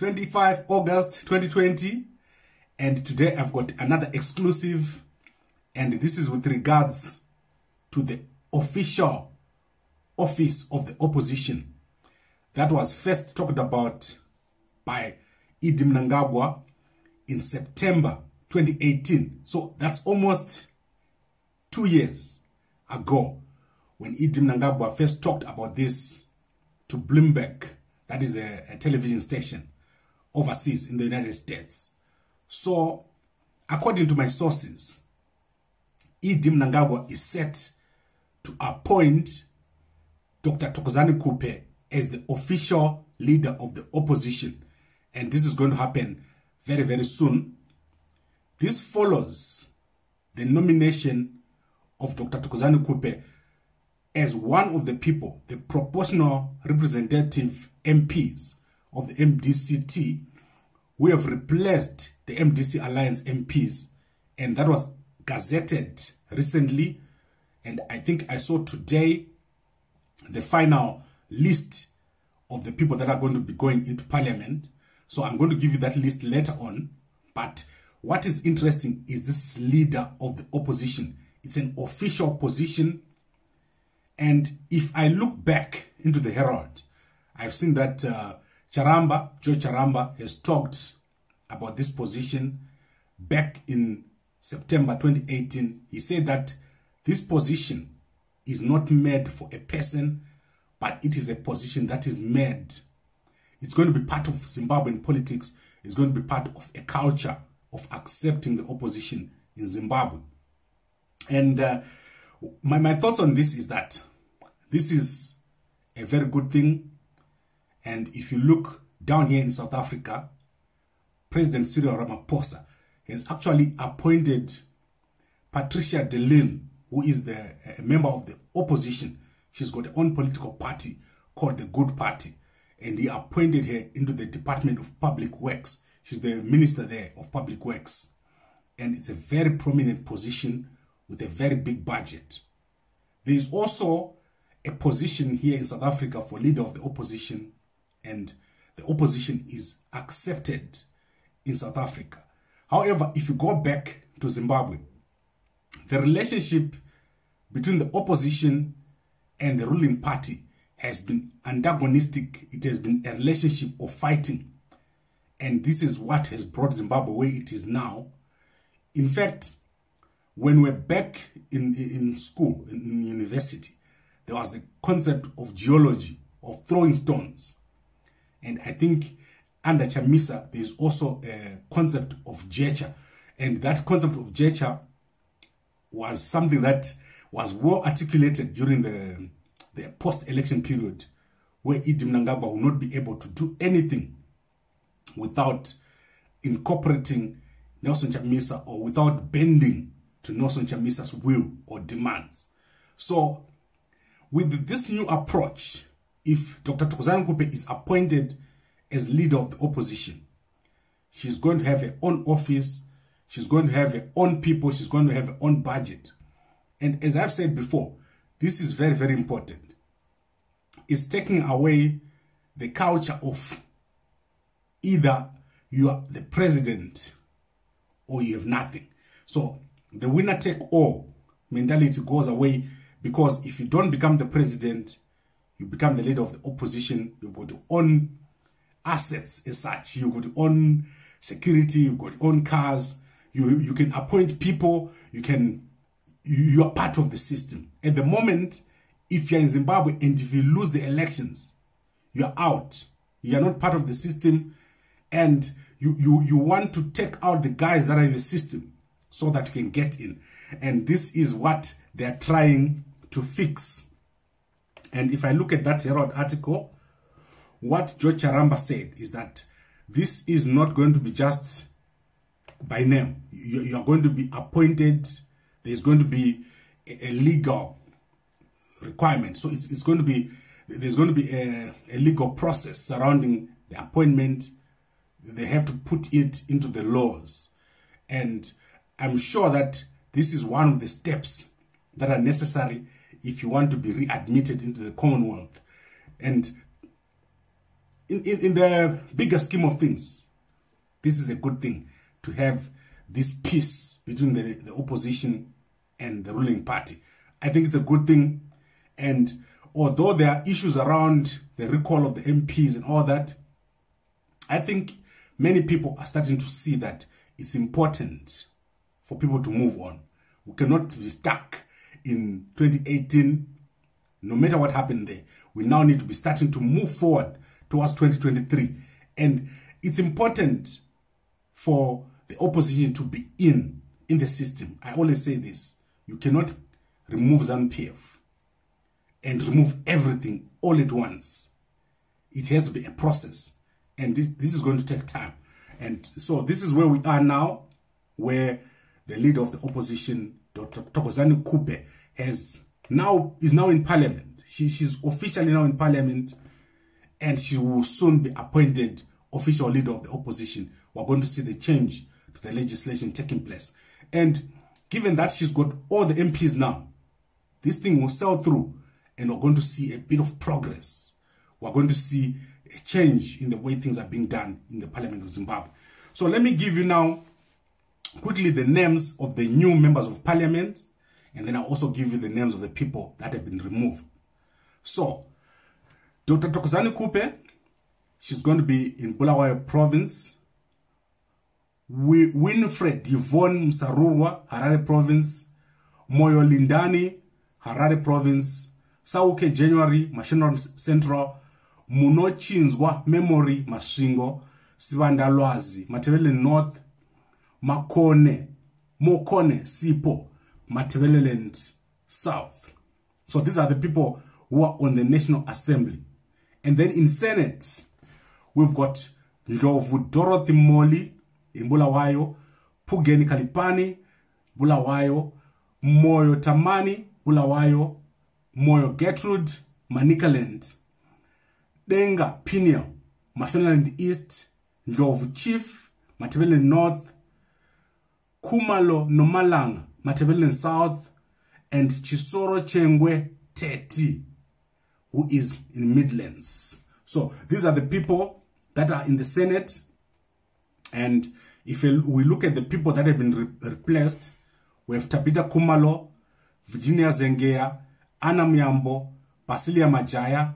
25 August 2020, and today I've got another exclusive, and this is with regards to the official office of the opposition that was first talked about by Mnangagwa in September 2018. So that's almost 2 years ago when Mnangagwa first talked about this to Bloomberg, that is a television station overseas in the United States. So according to my sources, Mnangagwa is set to appoint Dr. Thokozani Khupe as the official leader of the opposition. And this is going to happen very, very soon. This follows the nomination of Dr. Thokozani Khupe as one of the people, the proportional representative MPs of the MDCT, who have replaced the MDC Alliance MPs. And that was gazetted recently. And I think I saw today the final list of the people that are going to be going into parliament. So I'm going to give you that list later on. But what is interesting is this leader of the opposition. It's an official position. And if I look back into the Herald, I've seen that Joe Charamba has talked about this position back in September 2018. He said that this position is not made for a person, but it is a position that is made. It's going to be part of Zimbabwean politics. It's going to be part of a culture of accepting the opposition in Zimbabwe. And my thoughts on this is that this is a very good thing. And if you look down here in South Africa, President Cyril Ramaphosa has actually appointed Patricia de Lille, who is a member of the opposition. She's got her own political party called the Good Party. And he appointed her into the Department of Public Works. She's the minister there of Public Works. And it's a very prominent position with a very big budget. There is also a position here in South Africa for leader of the opposition, and the opposition is accepted in South Africa. However, if you go back to Zimbabwe, the relationship between the opposition and the ruling party has been antagonistic. It has been a relationship of fighting. And this is what has brought Zimbabwe where it is now. In fact, when we're back in school, in university, there was the concept of geology, of throwing stones. And I think under Chamisa, there's also a concept of gesture. And that concept of gesture was something that was well articulated during the post-election period, where Mnangagwa will not be able to do anything without incorporating Nelson Chamisa or without bending to Nelson Chamisa's will or demands. So with this new approach, if Dr. Thokozani Khupe is appointed as leader of the opposition, she's going to have her own office, she's going to have her own people, she's going to have her own budget. And as I've said before, this is very, very important. It's taking away the culture of either you are the president or you have nothing. So the winner take all mentality goes away, because if you don't become the president, you become the leader of the opposition. You've got to own assets as such. You've got to own security. You've got to own cars. You can appoint people. You are part of the system. At the moment, if you're in Zimbabwe and if you lose the elections, you're out. You are not part of the system, and you want to take out the guys that are in the system so that you can get in. And this is what they're trying to fix. And if I look at that Herald article, what Joe Charamba said is that this is not going to be just by name. You are going to be appointed. There's going to be a legal requirement. So it's going to be, there's going to be a legal process surrounding the appointment. They have to put it into the laws. And I'm sure that this is one of the steps that are necessary if you want to be readmitted into the Commonwealth. And in the bigger scheme of things, this is a good thing to have this peace between the opposition and the ruling party. I think it's a good thing. And although there are issues around the recall of the MPs and all that, I think many people are starting to see that it's important for people to move on. We cannot be stuck in 2018. No matter what happened there, we now need to be starting to move forward towards 2023. And it's important for the opposition to be in the system. I always say this. You cannot remove ZANU-PF and remove everything all at once. It has to be a process. And this is going to take time. And so this is where we are now, where the leader of the opposition, Dr. Thokozani Khupe, is now in parliament. She's officially now in parliament, and she will soon be appointed official leader of the opposition. We're going to see the change to the legislation taking place. And given that she's got all the MPs now, this thing will sell through, and we're going to see a bit of progress. We're going to see a change in the way things are being done in the Parliament of Zimbabwe. So let me give you now quickly the names of the new members of Parliament, and then I'll also give you the names of the people that have been removed. So, Dr. Thokozani Khupe, she's going to be in Bulawayo Province. Winfred Yvonne Msarurwa, Harare Province. Moyo Lindani, Harare Province. Sauke January, Mashinwa Central. Munochinzwa Memory, Mashingo. Sibandalwazi, Matebele North. Mokone, Sipo, Matebeleland South. So these are the people who are on the National Assembly. And then in Senate, we've got Ndlovu Dorothy Moli in Bulawayo, Pugeni Kalipani, Bulawayo, Moyo Tamani, Bulawayo, Moyo Gertrude, Manicaland, Denga Pineal, Mashonaland East, Ndlovu Chief, Matebeleland North, Khumalo Nomalanga, Matebeleland South, and Chisoro Chengwe Teti, who is in Midlands. So these are the people that are in the Senate. And if we look at the people that have been replaced, we have Thabitha Khumalo, Virginia Zengea, Anna Myambo, Basilia Majaya,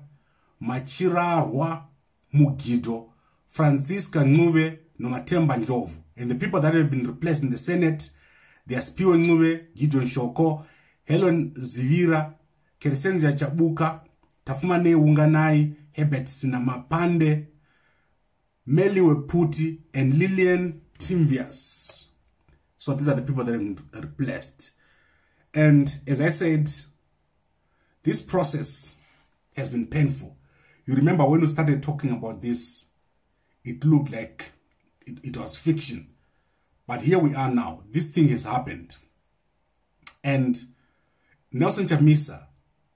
Machirarwa Mugido, Francisca Ncube, Nomathemba Ndlovu. And the people that have been replaced in the Senate, they are Spiwe Ncube, Gideon Shoko, Helen Zivira, Keresenzia Chabuka, Tafumane Unganai, Herbert Sinamapande, Meliwe Puti, and Lillian Timvias. So these are the people that have been replaced. And as I said, this process has been painful. You remember when we started talking about this, it looked like it was fiction. But here we are now. This thing has happened. And Nelson Chamisa,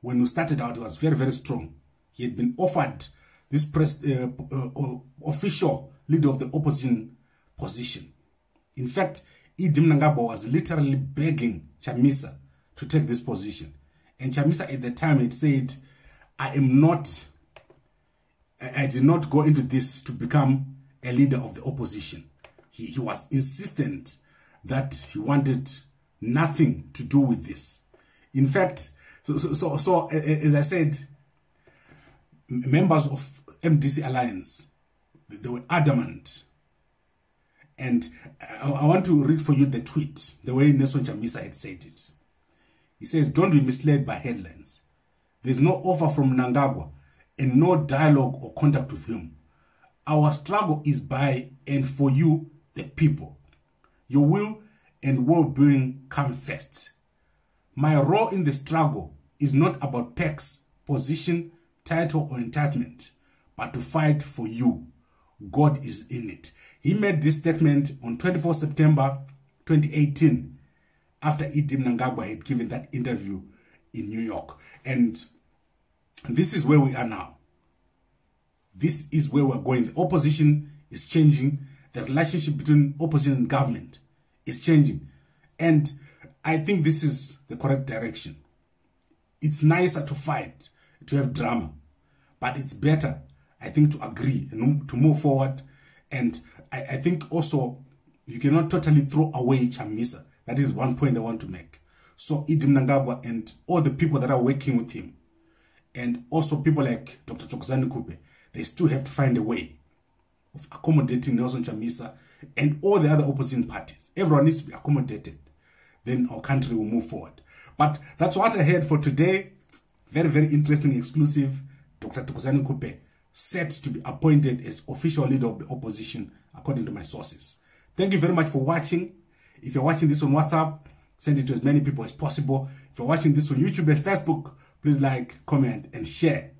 when we started out, he was very, very strong. He had been offered this official leader of the opposition position. In fact, Mnangagwa was literally begging Chamisa to take this position. And Chamisa at the time had said, I did not go into this to become a leader of the opposition. He was insistent that he wanted nothing to do with this. In fact, so as I said, members of MDC Alliance, they were adamant. And I want to read for you the tweet, the way Nelson Chamisa had said it. He says, don't be misled by headlines. There's no offer from Mnangagwa and no dialogue or contact with him. Our struggle is by and for you, the people. Your will and well-being come first. My role in the struggle is not about perks, position, title, or entitlement, but to fight for you. God is in it. He made this statement on 24 September 2018 after Mnangagwa had given that interview in New York. And this is where we are now. This is where we're going. The opposition is changing. The relationship between opposition and government is changing. And I think this is the correct direction. It's nicer to fight, to have drama, but it's better I think, to agree and to move forward. And I think also you cannot totally throw away Chamisa. That is one point I want to make. So Idi Mnangagwa and all the people that are working with him, and also people like Dr. Thokozani Khupe, they still have to find a way of accommodating Nelson Chamisa and all the other opposition parties. Everyone needs to be accommodated. Then our country will move forward. But that's what I had for today. Very, very interesting, exclusive. Dr. Thokozani Khupe set to be appointed as official leader of the opposition, according to my sources. Thank you very much for watching. If you're watching this on WhatsApp, send it to as many people as possible. If you're watching this on YouTube and Facebook, please like, comment, and share.